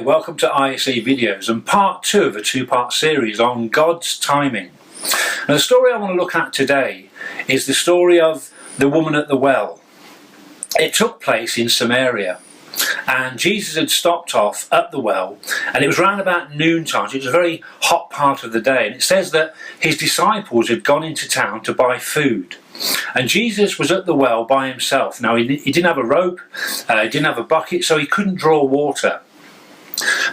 welcome to ISE Videos and part 2 of a two-part series on God's timing. Now the story I want to look at today is the story of the woman at the well. It took place in Samaria and Jesus had stopped off at the well, and it was around about noontime. It was a very hot part of the day, and it says that his disciples had gone into town to buy food. And Jesus was at the well by himself. Now he didn't have a rope, he didn't have a bucket, so he couldn't draw water.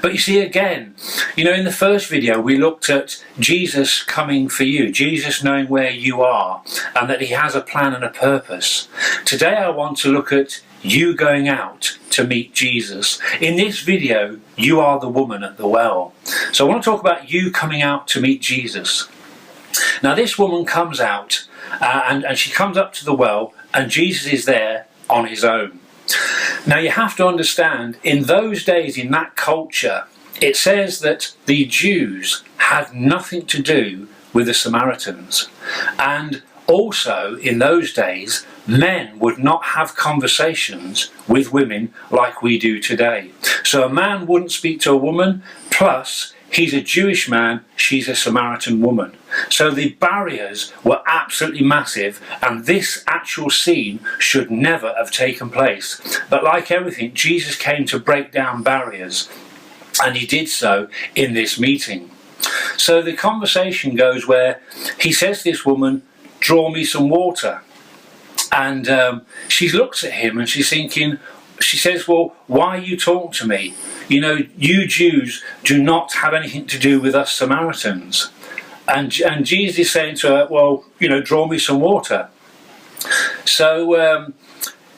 But you see, again, in the first video we looked at Jesus coming for you, Jesus knowing where you are and that he has a plan and a purpose. Today I want to look at you going out to meet Jesus. In this video, you are the woman at the well. So I want to talk about you coming out to meet Jesus. Now this woman comes out and she comes up to the well, and Jesus is there on his own. Now you have to understand, in those days, in that culture, it says that the Jews had nothing to do with the Samaritans. And also in those days, men would not have conversations with women like we do today. So a man wouldn't speak to a woman, plus he's a Jewish man, she's a Samaritan woman. So the barriers were absolutely massive, and this actual scene should never have taken place. But like everything, Jesus came to break down barriers, and he did so in this meeting. So the conversation goes where he says to this woman, "Draw me some water." And she looks at him and she's thinking, she says, "Well, why are you talking to me? You Jews do not have anything to do with us Samaritans." And Jesus is saying to her, "Well, draw me some water." So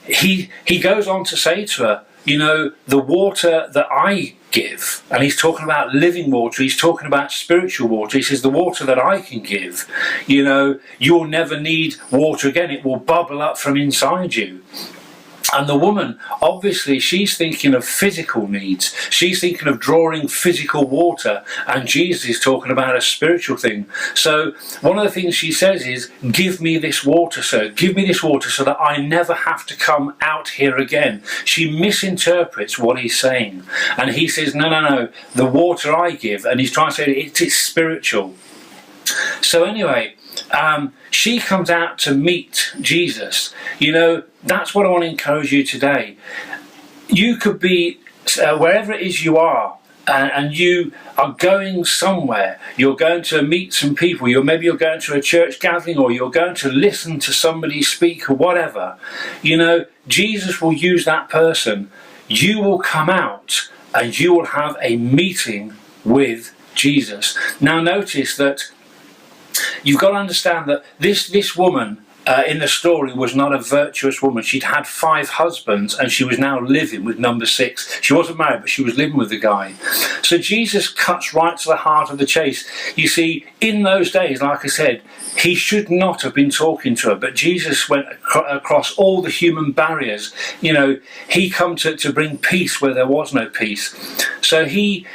he goes on to say to her, the water that I give, and he's talking about living water, he's talking about spiritual water. He says, the water that I can give, you'll never need water again. It will bubble up from inside you. And the woman, obviously, she's thinking of physical needs. She's thinking of drawing physical water. And Jesus is talking about a spiritual thing. So one of the things she says is, "Give me this water, sir. Give me this water so that I never have to come out here again." She misinterprets what he's saying. And he says, no, the water I give. And he's trying to say it's spiritual. So anyway, she comes out to meet Jesus. That's what I want to encourage you today. You could be wherever it is you are, and you are going somewhere. You're going to meet some people. Maybe you're going to a church gathering, or you're going to listen to somebody speak, or whatever. Jesus will use that person. You will come out and you will have a meeting with Jesus. Now notice that you've got to understand that this woman in the story was not a virtuous woman. She'd had 5 husbands and she was now living with number 6. She wasn't married, but she was living with the guy. So Jesus cuts right to the heart of the chase. You see, in those days, like I said, he should not have been talking to her, but Jesus went across all the human barriers. He come to bring peace where there was no peace. So he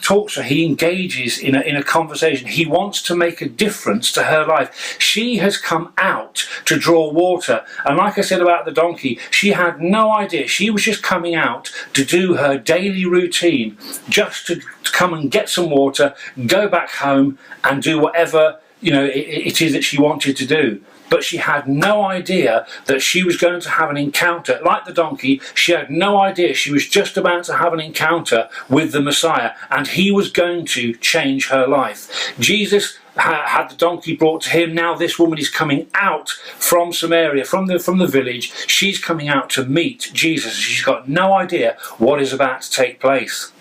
talks to her, he engages in a conversation. He wants to make a difference to her life. She has come out to draw water, and like I said about the donkey, she had no idea. She was just coming out to do her daily routine, just to come and get some water, go back home and do whatever it is that she wanted to do. But she had no idea that she was going to have an encounter. Like the donkey, she had no idea she was just about to have an encounter with the Messiah, and he was going to change her life. Jesus had the donkey brought to him. Now this woman is coming out from Samaria, from the village. She's coming out to meet Jesus. She's got no idea what is about to take place.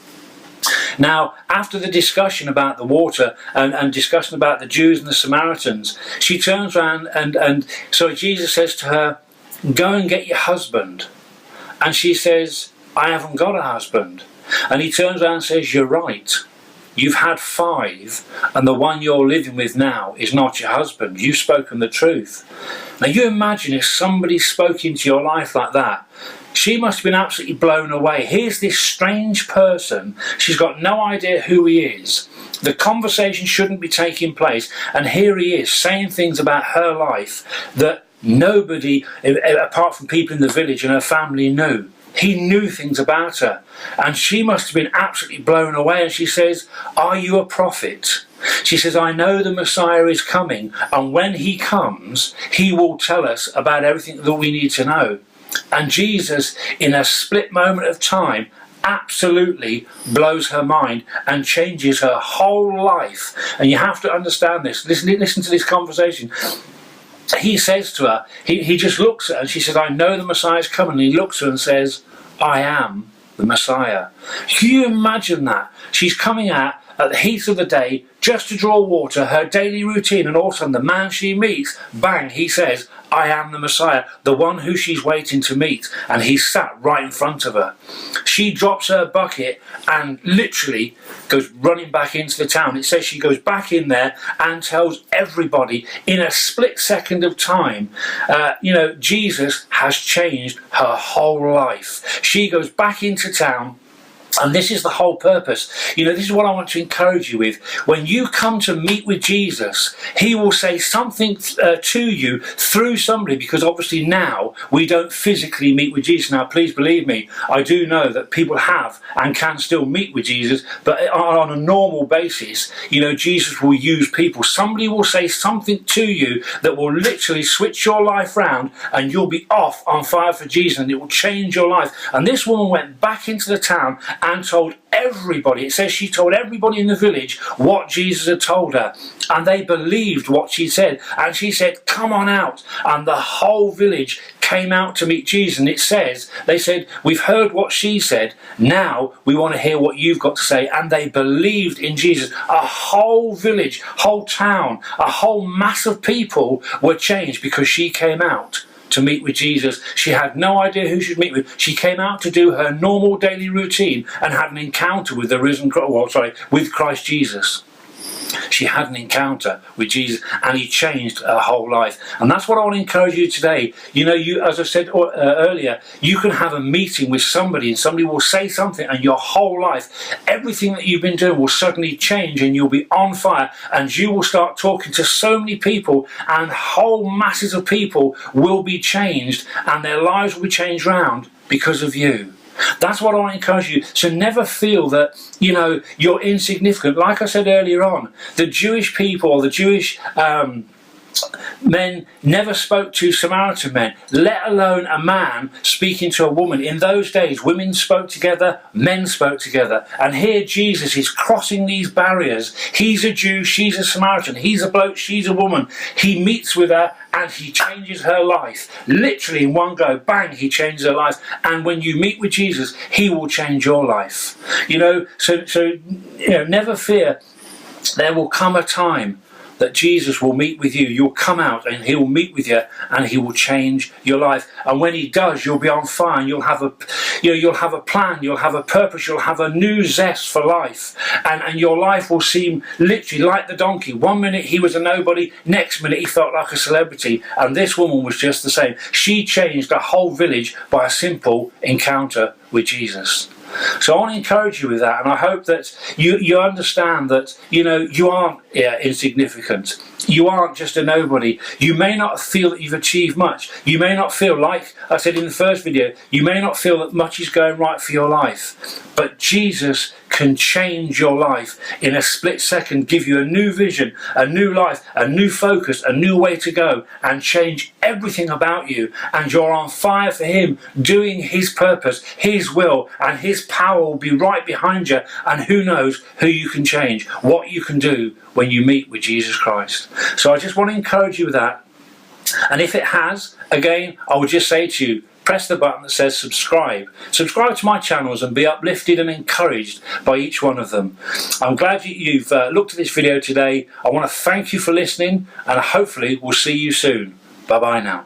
Now, after the discussion about the water and discussion about the Jews and the Samaritans, she turns around and so Jesus says to her, "Go and get your husband." And she says, "I haven't got a husband." And he turns around and says, "You're right. You've had 5, and the one you're living with now is not your husband. You've spoken the truth." Now you imagine if somebody spoke into your life like that. She must have been absolutely blown away. Here's this strange person. She's got no idea who he is. The conversation shouldn't be taking place. And here he is saying things about her life that nobody, apart from people in the village and her family, knew. he knew things about her. And she must have been absolutely blown away. And she says, "Are you a prophet?" She says, "I know the Messiah is coming, and when he comes, he will tell us about everything that we need to know." And Jesus, in a split moment of time, absolutely blows her mind and changes her whole life. And you have to understand this. Listen to this conversation. He says to her, he just looks at her, and she says, "I know the Messiah is coming." And he looks at her and says, "I am the Messiah." Can you imagine that? She's coming out at the heat of the day just to draw water, her daily routine, and all of a sudden the man she meets, bang, he says, "I am the Messiah," the one who she's waiting to meet, and he's sat right in front of her. She drops her bucket and literally goes running back into the town. It says she goes back in there and tells everybody in a split second of time, Jesus has changed her whole life. She goes back into town. And this is the whole purpose. This is what I want to encourage you with. When you come to meet with Jesus, he will say something to you through somebody, because obviously now we don't physically meet with Jesus. Now, please believe me, I do know that people have and can still meet with Jesus, but on a normal basis, Jesus will use people. Somebody will say something to you that will literally switch your life round, and you'll be off on fire for Jesus, and it will change your life. And this woman went back into the town and told everybody. It says she told everybody in the village what Jesus had told her, and they believed what she said. And she said, "Come on out," and the whole village came out to meet Jesus. And it says, they said, "We've heard what she said, now we want to hear what you've got to say." And they believed in Jesus. A whole village, whole town, a whole mass of people were changed because she came out to meet with Jesus. She had no idea who she'd meet with. She came out to do her normal daily routine and had an encounter with with Christ Jesus. She had an encounter with Jesus, and he changed her whole life. And that's what I want to encourage you today. As I said earlier, you can have a meeting with somebody, and somebody will say something, and your whole life, everything that you've been doing will suddenly change, and you'll be on fire, and you will start talking to so many people, and whole masses of people will be changed, and their lives will be changed round because of you. That's what I want to encourage you. So never feel that, you're insignificant. Like I said earlier on, the Jewish people, or the Jewish men never spoke to Samaritan men, let alone a man speaking to a woman. In those days, women spoke together, men spoke together. And here Jesus is crossing these barriers. He's a Jew, she's a Samaritan. He's a bloke, she's a woman. He meets with her and he changes her life. Literally in one go, bang, he changes her life. And when you meet with Jesus, he will change your life. So never fear. There will come a time that Jesus will meet with you. You'll come out and he will meet with you, and he will change your life. And when he does, you'll be on fire, and you'll have a plan, you'll have a purpose, you'll have a new zest for life. And your life will seem literally like the donkey. One minute he was a nobody, next minute he felt like a celebrity. And this woman was just the same. She changed a whole village by a simple encounter with Jesus. So I want to encourage you with that, and I hope that you understand that you aren't insignificant. You aren't just a nobody. You may not feel that you've achieved much. You may not feel, like I said in the first video, you may not feel that much is going right for your life. But Jesus can change your life in a split second, give you a new vision, a new life, a new focus, a new way to go, and change everything about you. And you're on fire for him, doing his purpose, his will, and his power will be right behind you. And who knows who you can change, what you can do when you meet with Jesus Christ. So I just want to encourage you with that. And if it has, again, I would just say to you, press the button that says subscribe. Subscribe to my channels and be uplifted and encouraged by each one of them. I'm glad you've looked at this video today. I want to thank you for listening, and hopefully we'll see you soon. Bye bye now.